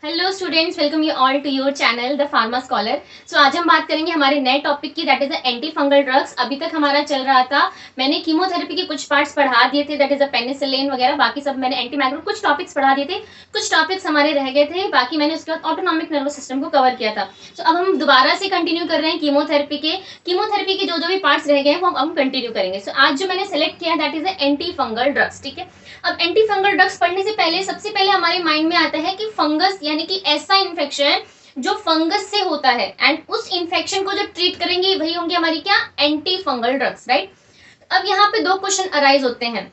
Hello students, welcome you all to your channel the pharma scholar. So आज हम बात करेंगे हमारे नए टॉपिक की, that is the anti fungal drugs. अभी तक हमारा चल रहा था, मैंने कीमोथेरेपी के कुछ पार्ट्स पढ़ा दिए थे, दैट इज द पेनिसिलिन वगैरह, बाकी सब मैंने एंटी माइक्रो कुछ टॉपिक्स पढ़ा दिए थे, कुछ टॉपिक्स हमारे रह गए थे, बाकी मैंने उसके बाद ऑटोनॉमिक नर्वस सिस्टम को कवर किया था। सो अब हम दोबारा से कंटिन्यू कर रहे हैं कीमोथेरेपी के जो भी पार्ट्स रह गए हैं वो हम कंटिन्यू करेंगे। सो आज जो मैंने सेलेक्ट किया that is the anti fungal drugs. ठीक है, अब एंटी फंगल ड्रग्स पढ़ने से पहले सबसे पहले हमारे माइंड में आता है कि फंगस यानी कि ऐसा इन्फेक्शन जो फंगस से होता है, एंड उस इन्फेक्शन को जो ट्रीट करेंगे वही होंगे हमारी क्या, एंटी फंगल ड्रग्स, राइट। अब यहाँ पे दो क्वेश्चन अराइज होते हैं।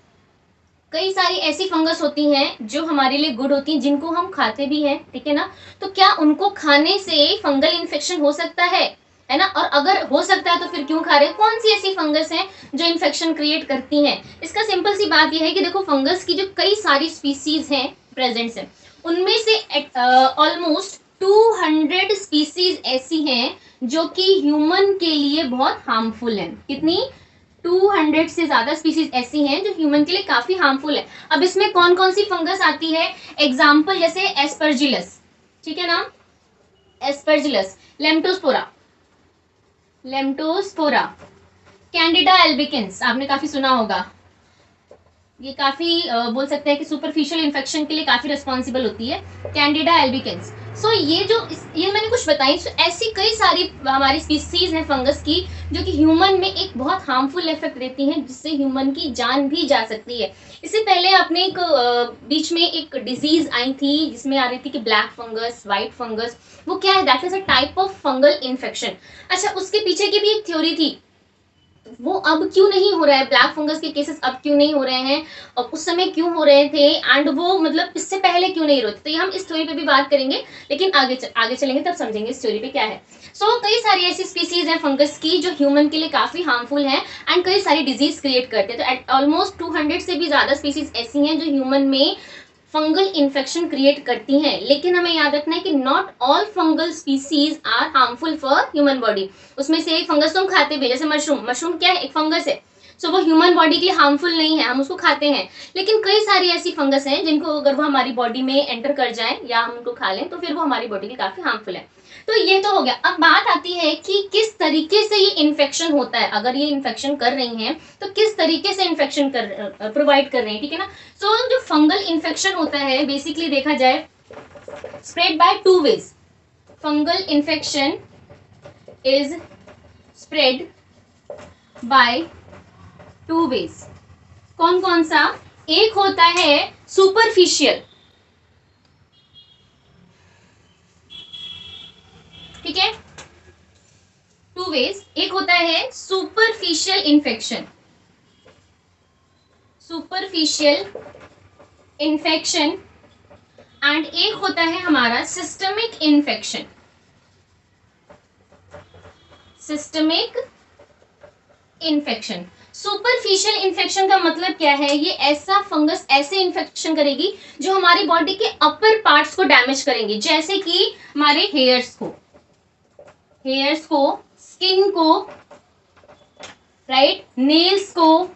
कई सारी ऐसी फंगस होती हैं जो हमारे लिए गुड होती हैं, जिनको हम खाते भी हैं, ठीक है ना। तो क्या उनको खाने से फंगल इन्फेक्शन हो सकता है ना, और अगर हो सकता है तो फिर क्यों खा रहे हैं। कौन सी ऐसी फंगस है जो इन्फेक्शन क्रिएट करती हैं। इसका सिंपल सी बात यह है कि देखो, फंगस की जो कई सारी स्पीसीज हैं प्रेजेंट से, उनमें से ऑलमोस्ट 200 स्पीसीज ऐसी हैं जो कि ह्यूमन के लिए बहुत हार्मफुल हैं। कितनी, 200 से ज्यादा स्पीसीज ऐसी हैं जो ह्यूमन के लिए काफी हार्मफुल है। अब इसमें कौन कौन सी फंगस आती है, एग्जाम्पल जैसे एस्परजिलस, ठीक है ना, एस्परजिलस, लेम्टोस्पोरा, कैंडिडा एल्बिकेंस, आपने काफी सुना होगा। ये काफी बोल सकते हैं कि सुपरफिशियल इन्फेक्शन के लिए काफी रिस्पॉन्सिबल होती है, कैंडिडा एल्बिकेंस। सो ये मैंने कुछ बताई। सो ऐसी कई सारी हमारी स्पीसीज हैं फंगस की जो कि ह्यूमन में एक बहुत हार्मफुल इफेक्ट देती हैं, जिससे ह्यूमन की जान भी जा सकती है। इससे पहले अपने एक बीच में एक डिजीज आई थी जिसमें आ रही थी कि ब्लैक फंगस, व्हाइट फंगस, वो क्या है, that is a type of fungal infection. अच्छा, उसके पीछे की भी एक थ्योरी थी, वो अब क्यों नहीं हो रहा है, ब्लैक फंगस के केसेस अब क्यों नहीं हो रहे हैं, और उस समय क्यों हो रहे थे, एंड वो मतलब इससे पहले क्यों नहीं होते। तो ये हम इस थ्योरी पे भी बात करेंगे, लेकिन आगे चलेंगे तब समझेंगे इस थ्योरी पे क्या है। सो कई सारी ऐसी स्पीसीज हैं फंगस की जो ह्यूमन के लिए काफी हार्मफुल है एंड कई सारी डिजीज क्रिएट करते हैं। तो ऑलमोस्ट 200 से भी ज्यादा स्पीसीज ऐसी हैं जो ह्यूमन में फंगल इन्फेक्शन क्रिएट करती हैं। लेकिन हमें याद रखना है कि not all fungal species are harmful for human body. उसमें से एक फंगस तो हम खाते भी, जैसे मशरूम क्या है, एक फंगस है। सो वो ह्यूमन बॉडी के लिए हार्मफुल नहीं है, हम उसको खाते हैं। लेकिन कई सारी ऐसी फंगस हैं जिनको अगर वो हमारी बॉडी में एंटर कर जाए या हम उनको खा लें तो फिर वो हमारी बॉडी के लिए काफी हार्मफुल है। तो ये तो हो गया। अब बात आती है कि किस तरीके से ये इन्फेक्शन होता है। अगर ये इन्फेक्शन कर रही हैं तो किस तरीके से इन्फेक्शन प्रोवाइड कर रही हैं, ठीक है ना। सो जो फंगल इन्फेक्शन होता है बेसिकली देखा जाए, spread by 2 ways. Fungal infection is spread by 2 ways. कौन कौन सा, एक होता है सुपरफिशियल, ठीक है, 2 वेज। एक होता है सुपरफिशियल इन्फेक्शन, एंड एक होता है हमारा सिस्टमिक इन्फेक्शन। सुपरफिशियल इन्फेक्शन का मतलब क्या है, ये ऐसा फंगस ऐसे इन्फेक्शन करेगी जो हमारी बॉडी के अपर पार्ट्स को डैमेज करेंगे, जैसे कि हमारे हेयर्स को, स्किन को, राइट, नेल्स को।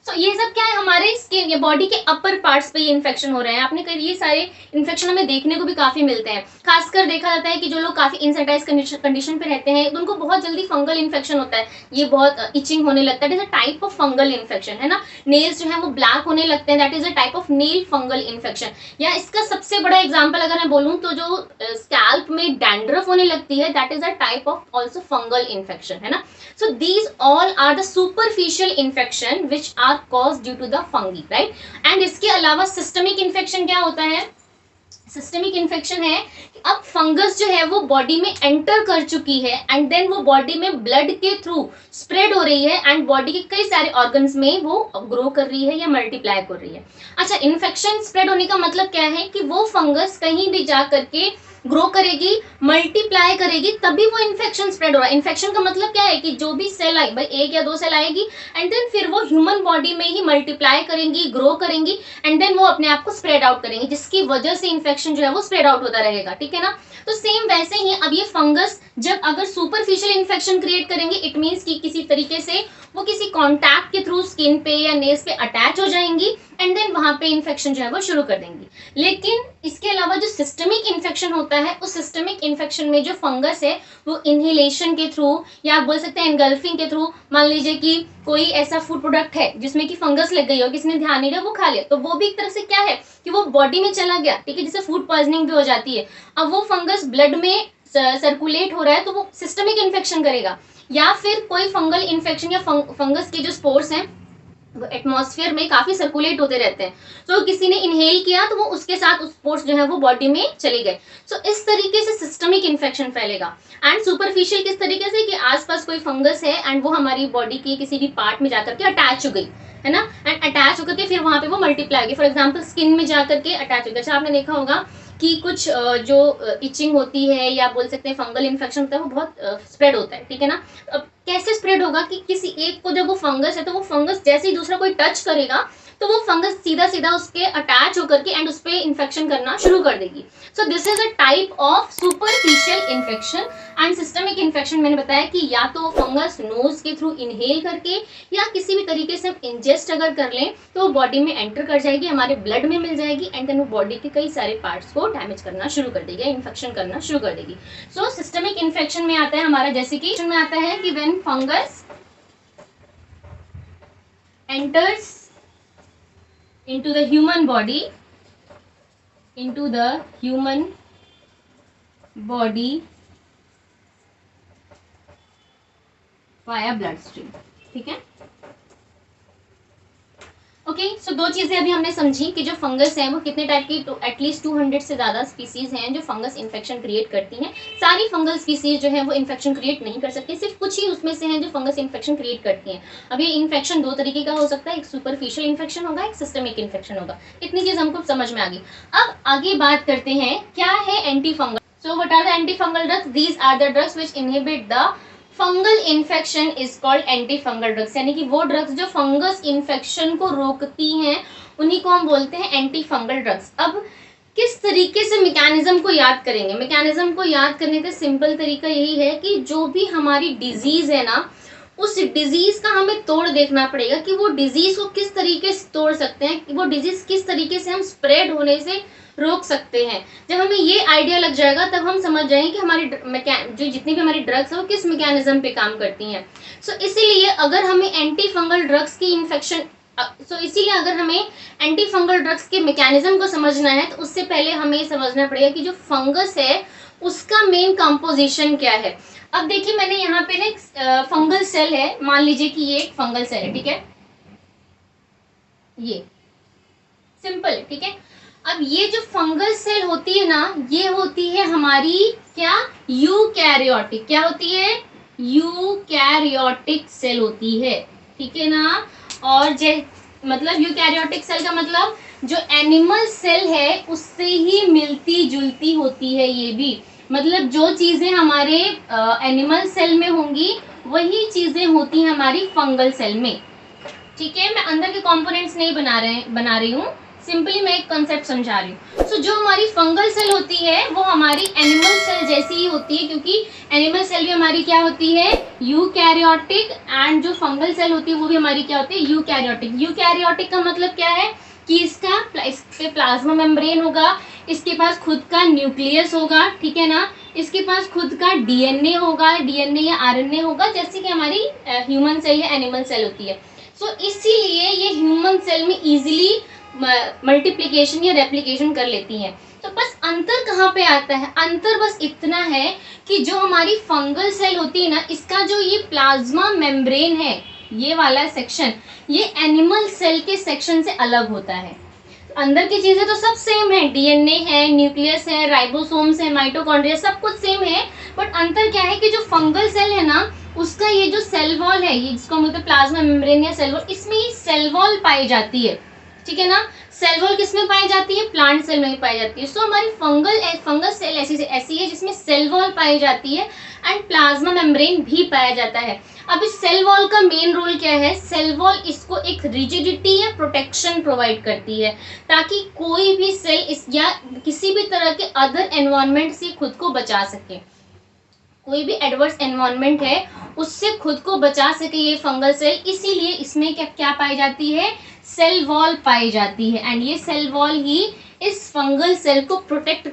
सो ये सब क्या है, हमारे स्किन या बॉडी के अपर पार्ट्स पे ये इन्फेक्शन हो रहे हैं। आपने कहा, ये सारे इन्फेक्शन हमें देखने को भी काफी मिलते हैं। खासकर देखा जाता है कि जो लोग काफी इनसेटाइज कंडीशन पे रहते हैं उनको बहुत जल्दी फंगल इन्फेक्शन होता है। ये बहुत इचिंग होने लगता है, that is a type of fungal infection, है ना। नेल्स जो है वो ब्लैक होने लगते हैं, that is a type of nail fungal infection. या इसका सबसे बड़ा एग्जाम्पल अगर मैं बोलूँ तो जो स्कैल्प में डैंड्रफ होने लगती है, that is a type of also fungal infection, है ना। So these all are the superficial infection which are caused due to the fungi, right? And इसके अलावा systemic infection क्या होता है, सिस्टमिक इन्फेक्शन है कि अब फंगस जो है वो बॉडी में एंटर कर चुकी है एंड देन वो बॉडी में ब्लड के थ्रू स्प्रेड हो रही है एंड बॉडी के कई सारे ऑर्गन्स में वो ग्रो कर रही है या मल्टीप्लाई कर रही है। अच्छा, इन्फेक्शन स्प्रेड होने का मतलब क्या है कि वो फंगस कहीं भी जा करके ग्रो करेगी, मल्टीप्लाई करेगी, तभी वो इन्फेक्शन स्प्रेड हो रहा है। इन्फेक्शन का मतलब क्या है कि जो भी सेल आई, भाई 1 या 2 सेल आएगी एंड देन फिर वो ह्यूमन बॉडी में ही मल्टीप्लाई करेंगी, ग्रो करेंगी एंड देन वो अपने आप को स्प्रेड आउट करेंगी, जिसकी वजह से इन्फेक्शन जो है वो स्प्रेड आउट होता रहेगा, ठीक है ना। तो सेम वैसे ही अब ये फंगस जब अगर सुपरफिशियल इन्फेक्शन क्रिएट करेंगे, इट मीन्स कि किसी तरीके से वो किसी कॉन्टैक्ट के थ्रू स्किन पे या नेल्स पे अटैच हो जाएंगी एंड देन वहां पे इन्फेक्शन जो है वो शुरू कर देंगी। लेकिन इसके अलावा जो सिस्टमिक इन्फेक्शन होता है, उस सिस्टमिक इन्फेक्शन में जो फंगस है वो इनहेलेशन के थ्रू या आप बोल सकते हैं एनगल्फिंग के थ्रू, मान लीजिए कि कोई ऐसा फूड प्रोडक्ट है जिसमें कि फंगस लग गई हो, किसी ने ध्यान नहीं दिया, वो खा लिया, तो वो भी एक तरह से क्या है कि वो बॉडी में चला गया, ठीक है, जिससे फूड पॉइजनिंग भी हो जाती है। अब वो फंगस ब्लड में सर्कुलेट हो रहा है तो वो सिस्टमिक इन्फेक्शन करेगा। या फिर कोई फंगल इन्फेक्शन या फंगस के जो स्पोर्स हैं वो एटमॉस्फेयर में काफी सर्कुलेट होते रहते हैं, तो किसी ने इनहेल किया तो वो उसके साथ उस स्पोर्स जो है वो बॉडी में चले गए। सो इस तरीके से सिस्टमिक इन्फेक्शन फैलेगा। एंड सुपरफिशियल किस तरीके से कि आसपास कोई फंगस है एंड वो हमारी बॉडी के किसी भी पार्ट में जाकर के अटैच हो गई है ना, एंड अटैच होकर के फिर वहां पे वो मल्टीप्लाई होगी। फॉर एग्जाम्पल स्किन में जाकर के अटैच होगी। अच्छा आपने देखा होगा कि कुछ जो इचिंग होती है या बोल सकते हैं फंगल इन्फेक्शन होता है वो बहुत स्प्रेड होता है, ठीक है ना। अब कैसे स्प्रेड होगा कि किसी एक को जब वो फंगस है तो वो फंगस जैसे ही दूसरा कोई टच करेगा तो वो फंगस सीधा सीधा उसके अटैच होकर के एंड उस पर इन्फेक्शन करना शुरू कर देगी। सो this is a type of superficial infection. And systemic infection मैंने बताया कि या तो फंगस नोज के थ्रू इनहेल करके या किसी भी तरीके से हम इंजेस्ट अगर कर लें तो वो बॉडी में एंटर कर जाएगी, हमारे ब्लड में मिल जाएगी एंड देन वो बॉडी के कई सारे पार्ट्स को डैमेज करना शुरू कर देगी, इन्फेक्शन करना शुरू कर देगी। सो सिस्टमिक इन्फेक्शन में आता है हमारा, जैसे कि में आता है कि when fungus enters into the human body via blood stream, ठीक है। ओके सो दो चीजें अभी हमने समझी कि जो फंगस है वो कितने टाइप की, तो एटलीस्ट 200 से ज्यादा स्पीसीज हैं जो फंगस इन्फेक्शन क्रिएट करती हैं। सारी फंगल स्पीसीज जो है वो इन्फेक्शन क्रिएट नहीं कर सकती, सिर्फ कुछ ही उसमें से हैं जो फंगस इन्फेक्शन क्रिएट करती हैं। अब ये इन्फेक्शन दो तरीके का हो सकता है, एक सुपरफिशियल इन्फेक्शन होगा, एक सिस्टमिक इन्फेक्शन होगा। इतनी चीज हमको समझ में आ गई। अब आगे बात करते हैं क्या है anti fungal. So what are the anti fungal drugs? These are the drugs which inhibit the fungal infection is called anti fungal drugs, यानी कि वो ड्रग्स जो फंगस इन्फेक्शन को रोकती हैं उन्हीं को हम बोलते हैं एंटी फंगल ड्रग्स। अब किस तरीके से मैकेनिज्म को याद करेंगे? मैकेनिज्म को याद करने का सिंपल तरीका यही है कि जो भी हमारी डिजीज है ना, उस डिजीज का हमें तोड़ देखना पड़ेगा कि वो डिजीज को किस तरीके से तोड़ सकते हैं, कि वो डिजीज किस तरीके से हम स्प्रेड होने से रोक सकते हैं। जब हमें ये आइडिया लग जाएगा तब हम समझ जाएंगे कि हमारी जो जितनी भी हमारी ड्रग्स है वो किस मैकेनिज्म पे काम करती हैं। सो इसीलिए अगर हमें एंटी फंगल ड्रग्स की इन्फेक्शन इसीलिए अगर हमें एंटी फंगल ड्रग्स के मैकेनिज्म को समझना है तो उससे पहले हमें समझना पड़ेगा कि जो फंगस है उसका मेन कंपोजिशन क्या है। अब देखिए मैंने यहाँ पे ना फंगल सेल है, मान लीजिए कि ये एक फंगल सेल है, ठीक है, ये सिंपल, ठीक है। अब ये जो फंगल सेल होती है ना, ये होती है हमारी क्या, यूकैरियोटिक, क्या होती है, यूकैरियोटिक सेल होती है, ठीक है ना। और मतलब यूकैरियोटिक सेल का मतलब जो एनिमल सेल है उससे ही मिलती जुलती होती है ये भी, मतलब जो चीजें हमारे एनिमल सेल में होंगी वही चीजें होती हैं हमारी फंगल सेल में, ठीक है। मैं अंदर के कंपोनेंट्स नहीं बना रही हूँ, सिंपली मैं एक कॉन्सेप्ट समझा रही हूँ। सो जो हमारी फंगल सेल होती है वो हमारी एनिमल सेल जैसी ही होती है, क्योंकि एनिमल सेल भी हमारी क्या होती है, यूकैरियोटिक, एंड जो फंगल सेल होती है वो भी हमारी क्या होती है, यूकैरियोटिक। यूकैरियोटिक का मतलब क्या है कि इस पे प्लाज्मा मेम्ब्रेन होगा, इसके पास खुद का न्यूक्लियस होगा, ठीक है ना, इसके पास खुद का डीएनए होगा, डीएनए या आरएनए होगा, जैसे कि हमारी ह्यूमन सेल या एनिमल सेल होती है। सो इसीलिए ये ह्यूमन सेल में इजीली मल्टीप्लिकेशन या रेप्लिकेशन कर लेती हैं। तो बस अंतर कहाँ पे आता है, अंतर बस इतना है कि जो हमारी फंगल सेल होती है ना, इसका जो ये प्लाज्मा मेम्ब्रेन है, ये वाला सेक्शन, ये एनिमल सेल के सेक्शन से अलग होता है। अंदर की चीजें तो सब सेम है, डीएनए है, न्यूक्लियस है, राइबोसोम्स है, माइटोकॉन्ड्रिया, सब कुछ सेम है, बट अंतर क्या है कि जो फंगल सेल है ना, उसका ये जो सेल वॉल है, ये जिसको हम बोलते हैं प्लाज्मा मेम्ब्रेन या सेल वॉल, इसमें ये सेल वॉल पाई जाती है, ठीक है ना। सेल वॉल किसमें पाई जाती है, प्लांट सेल में पाई जाती है। सो हमारी फंगस सेल ऐसी है जिसमें सेल वॉल पाई जाती है एंड प्लाज्मा मेम्ब्रेन भी पाया जाता है। अब इस सेल वॉल का मेन रोल क्या है, सेल वॉल इसको एक रिजिडिटी या प्रोटेक्शन प्रोवाइड करती है, ताकि कोई भी सेल इस या किसी भी तरह के अदर एनवायरनमेंट से खुद को बचा सके, कोई भी एडवर्स एनवायरनमेंट है उससे खुद को बचा सके ये फंगल सेल। इसीलिए इसमें क्या पाई जाती है, सेल वॉल पाई जाती है एंड ये सेल वॉल ही इस फंगल सेल को प्रोटेक्ट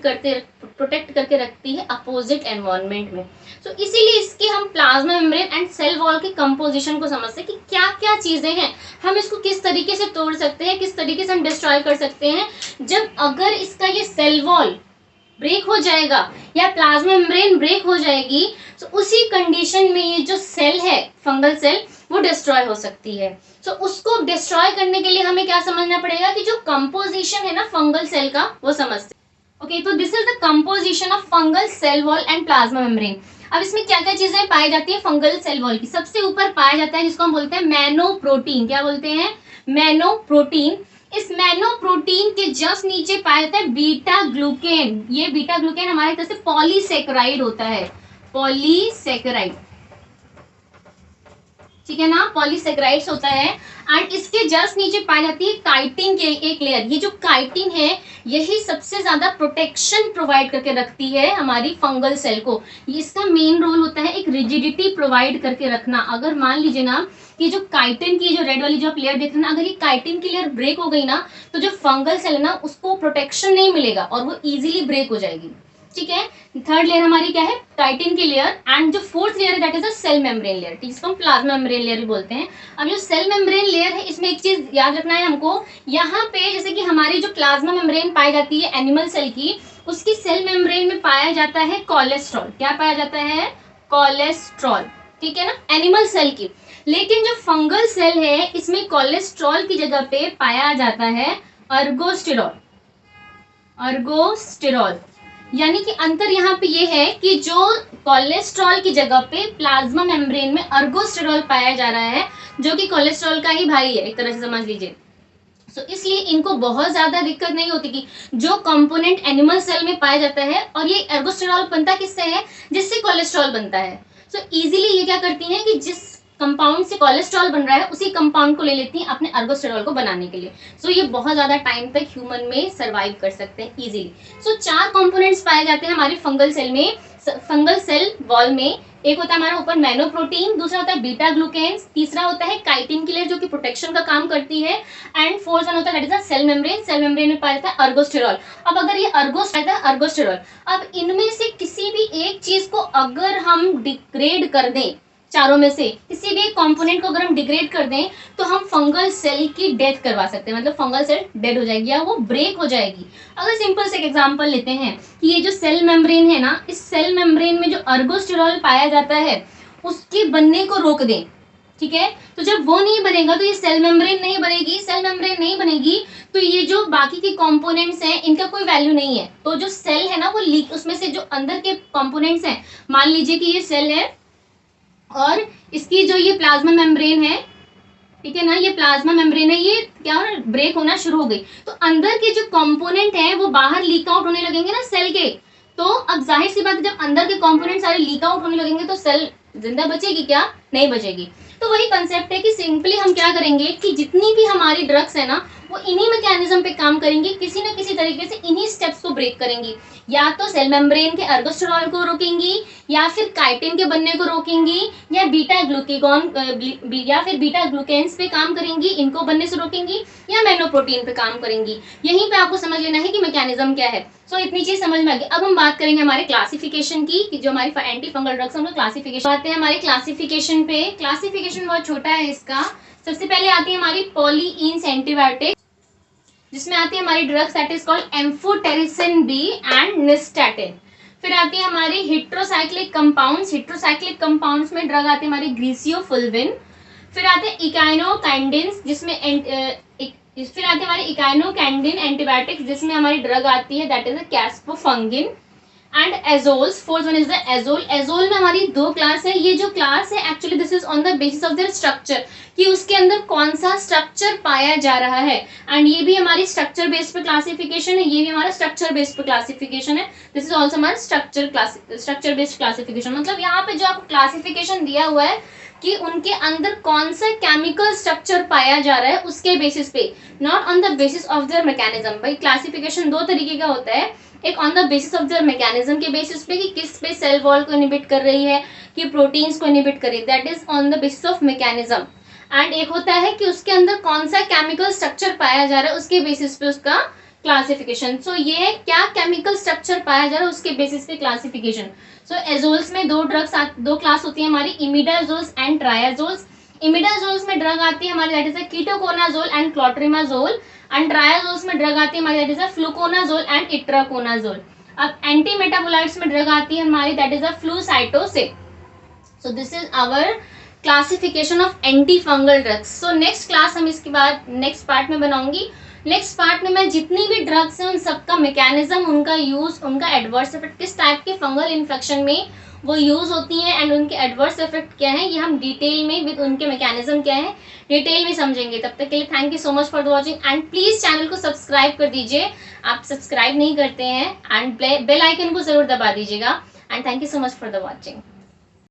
करके रखती है अपोजिट एनवायरनमेंट में। तो इसीलिए इसके हम plasma membrane and cell wall के कंपोजिशन को समझते हैं कि क्या क्या चीजें हैं, हम इसको किस तरीके से तोड़ सकते हैं, किस तरीके से हम डिस्ट्रॉय कर सकते हैं। जब अगर इसका ये सेल वॉल ब्रेक हो जाएगा या प्लाज्मा मेम्ब्रेन ब्रेक हो जाएगी तो उसी कंडीशन में ये जो सेल है फंगल सेल वो डिस्ट्रॉय हो सकती है। तो उसको डिस्ट्रॉय करने के लिए हमें क्या समझना पड़ेगा कि जो कंपोजिशन है ना फंगल सेल का वो समझते हैं। ओके, तो this is the composition of fungal cell wall and plasma membrane. अब इसमें क्या क्या चीजें पाई जाती है फंगल सेल वॉल की? सबसे ऊपर पाया जाता है जिसको हम बोलते हैं मैनोप्रोटीन। क्या बोलते हैं? मैनोप्रोटीन। इस मैनोप्रोटीन के जस्ट नीचे पाया जाता है बीटा ग्लूकेन। ये बीटा ग्लूकेन हमारे तरफ से पॉलीसेकेराइड होता है, पॉलीसेकेराइड, ठीक है ना, पॉलीसेकेराइड्स होता है। एंड इसके जस्ट नीचे पाई जाती है काइटिन की एक लेयर। ये जो काइटिन है यही सबसे ज्यादा प्रोटेक्शन प्रोवाइड करके रखती है हमारी फंगल सेल को। इसका मेन रोल होता है एक रिजिडिटी प्रोवाइड करके रखना। अगर मान लीजिए ना कि जो काइटिन की जो रेड वाली जो आप लेयर देख रहे हैं ना, अगर ये काइटिन की लेयर ब्रेक हो गई ना तो जो फंगल सेल है ना उसको प्रोटेक्शन नहीं मिलेगा और वो इजीली ब्रेक हो जाएगी, ठीक है। थर्ड लेयर हमारी क्या है? काइटिन की लेयर। एंड जो फोर्थ लेयर है that is the cell membrane layer, ठीक है, इसको हम प्लाज्मा मेम्ब्रेन लेयर भी बोलते हैं। अब जो सेल मेम्ब्रेन लेयर है इसमें एक चीज याद रखना है हमको, यहाँ पे जैसे कि हमारी जो प्लाज्मा मेम्ब्रेन पाई जाती है एनिमल सेल की, उसकी सेल मेम्ब्रेन में पाया जाता है कोलेस्ट्रॉल। क्या पाया जाता है? कोलेस्ट्रॉल, ठीक है ना, एनिमल सेल की। लेकिन जो फंगल सेल है इसमें कोलेस्ट्रॉल की जगह पे पाया जाता है अर्गोस्टेरॉल। अर्गोस्टेरॉल यानी कि अंतर यहाँ पे ये है कि जो कोलेस्ट्रॉल की जगह पे प्लाज्मा मेम्ब्रेन में अर्गोस्टेरॉल पाया जा रहा है जो कि कोलेस्ट्रॉल का ही भाई है, एक तरह से समझ लीजिए। तो इसलिए इनको बहुत ज्यादा दिक्कत नहीं होती कि जो कंपोनेंट एनिमल सेल में पाया जाता है और ये अर्गोस्टेरॉल बनता किससे है? जिससे कोलेस्ट्रॉल बनता है। तो इजीली ये क्या करती हैं कि जिस कंपाउंड से कोलेस्ट्रॉल बन रहा है उसी कंपाउंड को ले लेती हैं अपने अर्गोस्टेरॉल को बनाने के लिए। सो ये बहुत ज्यादा टाइम तक ह्यूमन में सर्वाइव कर सकते हैं इजीली। सो 4 कंपोनेंट्स पाए जाते हैं हमारे फंगल सेल में, फंगल सेल वॉल में। एक होता है हमारा ऊपर मैनोप्रोटीन, दूसरा होता है बीटा ग्लूकेन्स, तीसरा होता है काइटिन की लेयर जो कि प्रोटेक्शन का काम करती है, एंड फोर्थ वन होता है that is cell membrane. Cell membrane में पाया जाता है अर्गोस्टेरॉल। अब अगर ये अर्गोस्टेरॉल, अब इनमें से किसी भी एक चीज को अगर हम डिग्रेड कर दें, चारों में से किसी भी एक कंपोनेंट को अगर हम डिग्रेड कर दें तो हम फंगल सेल की डेथ करवा सकते हैं, मतलब फंगल सेल डेड हो जाएगी या वो ब्रेक हो जाएगी। अगर सिंपल से एक एग्जांपल लेते हैं कि ये जो सेल मेम्ब्रेन है ना, इस सेल मेम्ब्रेन में जो अर्गोस्टेरॉल पाया जाता है उसके बनने को रोक दें, ठीक है, तो जब वो नहीं बनेगा तो ये सेल मेम्ब्रेन नहीं बनेगी। सेल मेम्ब्रेन नहीं बनेगी तो ये जो बाकी के कंपोनेंट्स हैं इनका कोई वैल्यू नहीं है। तो जो सेल है ना वो लीक, उसमें से जो अंदर के कंपोनेंट्स हैं, मान लीजिए कि ये सेल है और इसकी जो ये प्लाज्मा मेम्ब्रेन है, ठीक है ना, ये प्लाज्मा मेम्ब्रेन है, ये क्या हो रहा है? ब्रेक होना शुरू हो गई। तो अंदर के जो कंपोनेंट हैं वो बाहर लीक आउट होने लगेंगे ना सेल के। तो अब जाहिर सी बात है जब अंदर के कंपोनेंट सारे लीक आउट होने लगेंगे तो सेल जिंदा बचेगी क्या? नहीं बचेगी। तो वही कंसेप्ट है कि सिंपली हम क्या करेंगे कि जितनी भी हमारी ड्रग्स है ना वो इन्हीं मैकेनिज्म पे काम करेंगी, किसी ना किसी तरीके से इन्हीं स्टेप्स को ब्रेक करेंगी। या तो सेल मेम्ब्रेन के अर्गोस्टेरॉल को रोकेंगी, या फिर काइटिन के बनने को रोकेंगी, या बीटा ग्लूकेगॉन या फिर बीटा ग्लूकेन्स पे काम करेंगी, इनको बनने से रोकेंगी, या मैनोप्रोटीन पे काम करेंगी। यहीं पे आपको समझ लेना है कि मैकेनिज्म क्या है। सो इतनी चीज समझ में आ गई। अब हम बात करेंगे हमारे क्लासिफिकेशन की, कि जो हमारी एंटी फंगल ड्रग्स हम लोग क्लासिफिकेशन आते हैं हमारे क्लासिफिकेशन पे। क्लासिफिकेशन बहुत छोटा है इसका। सबसे पहले आती है हमारी पॉलीइन्स एंटीबायोटिक, जिसमें आती है हमारी drugs that is called amphotericin B and nystatin. फिर आती है हमारी हेट्रोसाइक्लिक कंपाउंड्स। हेट्रोसाइक्लिक कंपाउंड्स में ड्रग आती है हमारी ग्रीसियोफुल्विन। फिर आते हैं इकाइनोकैंडिन्स, जिसमें फिर आते हैं हमारे इकाइनोकैंडिन एंटीबायोटिक्स, जिसमें हमारी ड्रग आती है that is caspofungin and azoles. Fourth one is the azole. Azole में हमारी 2 क्लास है। ये जो क्लास है actually this is on the basis of their structure, कि उसके अंदर कौन सा स्ट्रक्चर पाया जा रहा है। एंड ये भी हमारी स्ट्रक्चर बेस्ड पे क्लासिफिकेशन है, ये भी हमारा स्ट्रक्चर बेस्ड पे क्लासिफिकेशन है। दिस इज ऑल्सो हमारा स्ट्रक्चर बेस्ड क्लासिफिकेशन। मतलब यहाँ पे जो आपको क्लासिफिकेशन दिया हुआ है कि उनके अंदर कौन सा केमिकल स्ट्रक्चर पाया जा रहा है उसके बेसिस पे, not on the basis of there mechanism. भाई क्लासिफिकेशन 2 तरीके का होता है, एक on the basis of there mechanism के बेसिस पे कि किस पे सेल वॉल को इनहिबिट कर रही है, कि प्रोटीन्स को इनहिबिट कर रही है, that is on the basis of mechanism. And एक होता है कि उसके अंदर कौन सा केमिकल स्ट्रक्चर पाया जा रहा है, उसके बेसिस पे उसका क्लासिफिकेशन। सो ये है क्या केमिकल स्ट्रक्चर पाया जा रहा है उसके बेसिस पे क्लासिफिकेशन। सो एजोल्स में दो क्लास होती है हमारी, इमिडाजोल्स एंड ट्रायाजोल्स। इमिडाजोल्स में ड्रग आती है हमारी that is ketoconazole and clotrimazole, and triazoles में ड्रग आती है हमारी that is fluconazole and itraconazole. अब एंटी मेटाबोलाइट्स में ड्रग आती है हमारी that is flucytosine. So this is our classification of anti fungal drugs. So next class हम इसके बाद नेक्स्ट पार्ट में बनाऊंगी। नेक्स्ट पार्ट में मैं जितनी भी ड्रग्स हैं उन सबका मैकेनिज्म, उनका यूज, उनका एडवर्स इफेक्ट, किस टाइप के फंगल इन्फेक्शन में वो यूज होती हैं एंड उनके एडवर्स इफेक्ट क्या है, ये हम डिटेल में विद उनके मैकेनिज्म क्या है डिटेल में समझेंगे। तब तक के लिए thank you so much for the watching and please channel को सब्सक्राइब कर दीजिए, आप सब्सक्राइब नहीं करते हैं, एंड बेल आइकन को जरूर दबा दीजिएगा, and thank you so much for the watching.